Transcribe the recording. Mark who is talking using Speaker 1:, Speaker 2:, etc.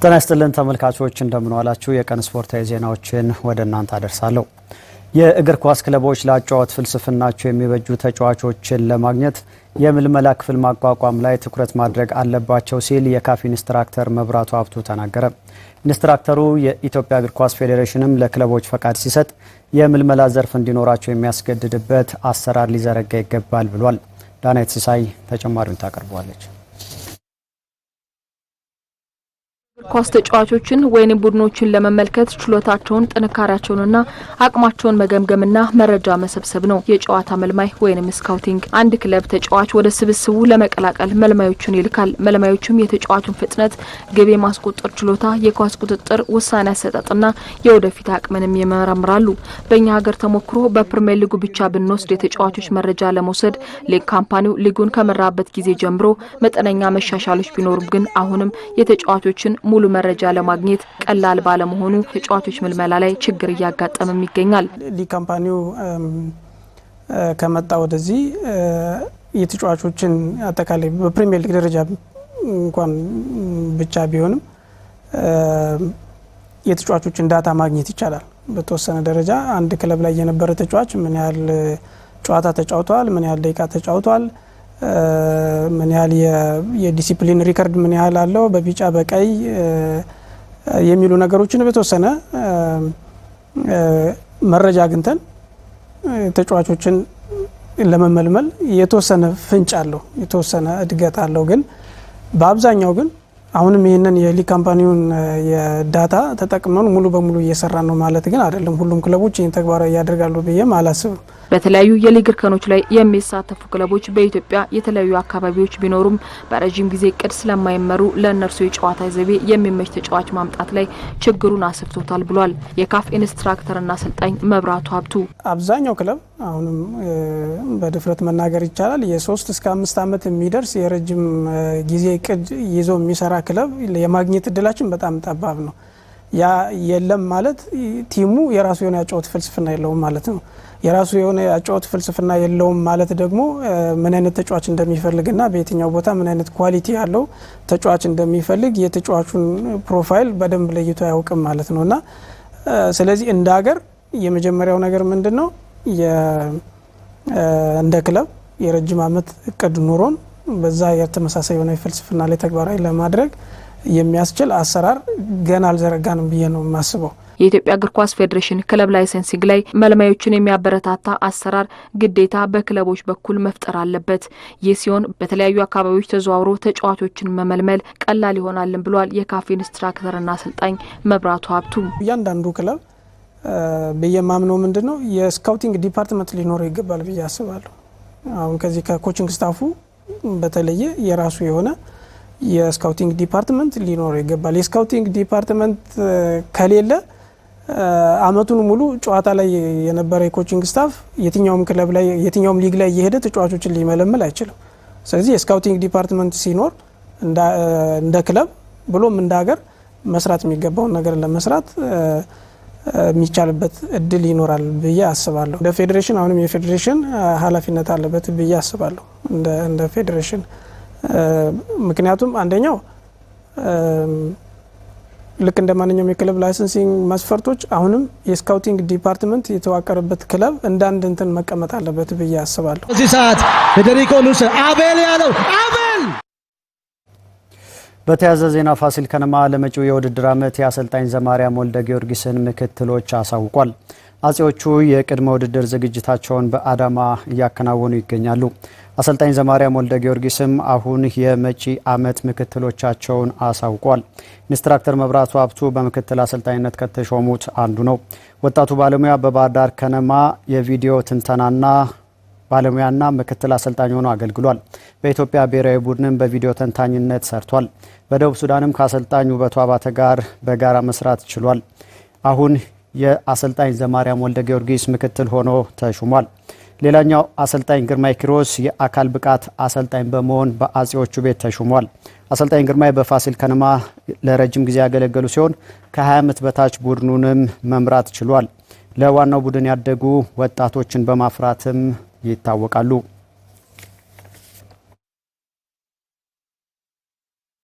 Speaker 1: ጤና ይስጥልን ተመልካቾች እንደምን ዋላችሁ። የቀን ስፖርታዊ ዜናዎችን ወደ እናንተ አደርሳለሁ። የእግር ኳስ ክለቦች ለአጨዋወት ፍልስፍናቸው የሚበጁ ተጫዋቾችን ለማግኘት የምልመላ ክፍል ማቋቋም ላይ ትኩረት ማድረግ አለባቸው ሲል የካፍ ኢንስትራክተር መብራቱ ሀብቱ ተናገረ። ኢንስትራክተሩ የኢትዮጵያ እግር ኳስ ፌዴሬሽንም ለክለቦች ፈቃድ ሲሰጥ የምልመላ ዘርፍ እንዲኖራቸው የሚያስገድድበት አሰራር ሊዘረጋ ይገባል ብሏል። ዳናይት ሲሳይ ተጨማሪውን ታቀርባለች።
Speaker 2: ኳስ ተጫዋቾችን ወይንም ቡድኖችን ለመመልከት ችሎታቸውን ጥንካሬያቸውንና አቅማቸውን መገምገምና መረጃ መሰብሰብ ነው የጨዋታ መልማይ ወይንም ስካውቲንግ። አንድ ክለብ ተጫዋች ወደ ስብስቡ ለመቀላቀል መልማዮቹን ይልካል። መልማዮቹም የተጫዋቹን ፍጥነት፣ ግብ የማስቆጠር ችሎታ፣ የኳስ ቁጥጥር፣ ውሳኔ አሰጣጥና የወደፊት አቅምንም ይመረምራሉ። በእኛ ሀገር ተሞክሮ በፕሪሚየር ሊጉ ብቻ ብንወስድ የተጫዋቾች መረጃ ለመውሰድ ሊግ ካምፓኒው ሊጉን ከመራበት ጊዜ ጀምሮ መጠነኛ መሻሻሎች ቢኖሩም ግን አሁንም የተጫዋቾችን ሙሉ መረጃ ለማግኘት ቀላል ባለመሆኑ ተጫዋቾች ምልመላ ላይ ችግር እያጋጠመም ይገኛል።
Speaker 3: ሊግ ካምፓኒው ከመጣ ወደዚህ የተጫዋቾችን አጠቃላይ በፕሪሚየር ሊግ ደረጃ እንኳን ብቻ ቢሆንም የተጫዋቾችን ዳታ ማግኘት ይቻላል። በተወሰነ ደረጃ አንድ ክለብ ላይ የነበረ ተጫዋች ምን ያህል ጨዋታ ተጫውቷል፣ ምን ያህል ደቂቃ ተጫውቷል፣ ምን ያህል የዲሲፕሊን ሪከርድ ምን ያህል አለው፣ በቢጫ በቀይ የሚሉ ነገሮችን በተወሰነ መረጃ አግኝተን ተጫዋቾችን ለመመልመል የተወሰነ ፍንጭ አለው፣ የተወሰነ እድገት አለው። ግን በአብዛኛው ግን አሁንም ይሄንን የሊግ ካምፓኒውን የዳታ ተጠቅመን ሙሉ በሙሉ እየሰራን ነው ማለት ግን አይደለም። ሁሉም ክለቦች ይህን ተግባራዊ ያደርጋሉ ብዬም አላስብም።
Speaker 2: በተለያዩ የሊግ እርከኖች ላይ የሚሳተፉ ክለቦች በኢትዮጵያ የተለያዩ አካባቢዎች ቢኖሩም በረጅም ጊዜ እቅድ ስለማይመሩ ለእነርሱ የጨዋታ ዘይቤ የሚመች ተጫዋች ማምጣት ላይ ችግሩን አስፍቶታል ብሏል የካፍ ኢንስትራክተርና አሰልጣኝ መብራቱ ሀብቱ።
Speaker 3: አብዛኛው ክለብ አሁንም በድፍረት መናገር ይቻላል የ3 እስከ 5 ዓመት የሚደርስ የረጅም ጊዜ እቅድ ይዞ የሚሰራ ክለብ የማግኘት እድላችን በጣም ጠባብ ነው። ያ የለም ማለት ቲሙ የራሱ የሆነ ያጨዋወት ፍልስፍና የለውም ማለት ነው። የራሱ የሆነ ያጨዋወት ፍልስፍና የለውም ማለት ደግሞ ምን አይነት ተጫዋች እንደሚፈልግና በየትኛው ቦታ ምን አይነት ኳሊቲ ያለው ተጫዋች እንደሚፈልግ የተጫዋቹን ፕሮፋይል በደንብ ለይቶ አያውቅም ማለት ነውና ስለዚህ እንደ ሀገር የመጀመሪያው ነገር ምንድነው እንደ ክለብ የረጅም ዓመት እቅድ ኑሮን በዛ የተመሳሳይ የሆነ ፍልስፍና ላይ ተግባራዊ ለማድረግ የሚያስችል አሰራር ገና አልዘረጋንም ብዬ ነው የማስበው።
Speaker 2: የኢትዮጵያ እግር ኳስ ፌዴሬሽን ክለብ ላይሰንሲንግ ላይ መልማዮችን የሚያበረታታ አሰራር ግዴታ በክለቦች በኩል መፍጠር አለበት። ይህ ሲሆን በተለያዩ አካባቢዎች ተዘዋውሮ ተጫዋቾችን መመልመል ቀላል ይሆናልን ብሏል የካፍ ኢንስትራክተርና አሰልጣኝ መብራቱ ሀብቱ።
Speaker 3: እያንዳንዱ ክለብ በየማምነው ምንድነው የስካውቲንግ ዲፓርትመንት ሊኖረው ይገባል ብዬ አስባለሁ። አሁን ከዚህ ከኮቺንግ ስታፉ በተለየ የራሱ የሆነ የስካውቲንግ ዲፓርትመንት ሊኖረው ይገባል። የስካውቲንግ ዲፓርትመንት ከሌለ አመቱን ሙሉ ጨዋታ ላይ የነበረ የኮቺንግ ስታፍ የትኛውም ክለብ ላይ የትኛውም ሊግ ላይ እየሄደ ተጫዋቾችን ሊመለመል አይችልም። ስለዚህ የስካውቲንግ ዲፓርትመንት ሲኖር እንደ ክለብ ብሎም እንደ ሀገር መስራት የሚገባውን ነገር ለመስራት የሚቻልበት እድል ይኖራል ብዬ አስባለሁ። እንደ ፌዴሬሽን አሁንም የፌዴሬሽን ኃላፊነት አለበት ብዬ አስባለሁ እንደ ፌዴሬሽን። ምክንያቱም አንደኛው ልክ እንደማንኛውም የክለብ ላይሰንሲንግ መስፈርቶች አሁንም የስካውቲንግ ዲፓርትመንት የተዋቀረበት ክለብ እንዳንድ እንትን መቀመጥ አለበት ብዬ አስባለሁ።
Speaker 4: እዚህ ሰዓት ፌዴሪኮ ሉስ አቤል ያለው አቤል።
Speaker 1: በተያያዘ ዜና ፋሲል ከነማ ለመጪው የውድድር ዓመት የአሰልጣኝ ዘማሪያም ወልደ ጊዮርጊስን ምክትሎች አሳውቋል። አጼዎቹ የቅድመ ውድድር ዝግጅታቸውን በአዳማ እያከናወኑ ይገኛሉ። አሰልጣኝ ዘማሪያም ወልደ ጊዮርጊስም አሁን የመጪ ዓመት ምክትሎቻቸውን አሳውቋል። ኢንስትራክተር መብራቱ ሀብቱ በምክትል አሰልጣኝነት ከተሾሙት አንዱ ነው። ወጣቱ ባለሙያ በባህር ዳር ከነማ የቪዲዮ ትንተናና ባለሙያና ምክትል አሰልጣኝ ሆኖ አገልግሏል። በኢትዮጵያ ብሔራዊ ቡድንም በቪዲዮ ተንታኝነት ሰርቷል። በደቡብ ሱዳንም ከአሰልጣኝ ውበቱ አባተ ጋር በጋራ መስራት ችሏል። አሁን የአሰልጣኝ ዘማሪያም ወልደ ጊዮርጊስ ምክትል ሆኖ ተሹሟል። ሌላኛው አሰልጣኝ ግርማይ ኪሮስ የአካል ብቃት አሰልጣኝ በመሆን በአጼዎቹ ቤት ተሹሟል። አሰልጣኝ ግርማይ በፋሲል ከነማ ለረጅም ጊዜ ያገለገሉ ሲሆን ከ20 ዓመት በታች ቡድኑንም መምራት ችሏል። ለዋናው ቡድን ያደጉ ወጣቶችን በማፍራትም ይታወቃሉ።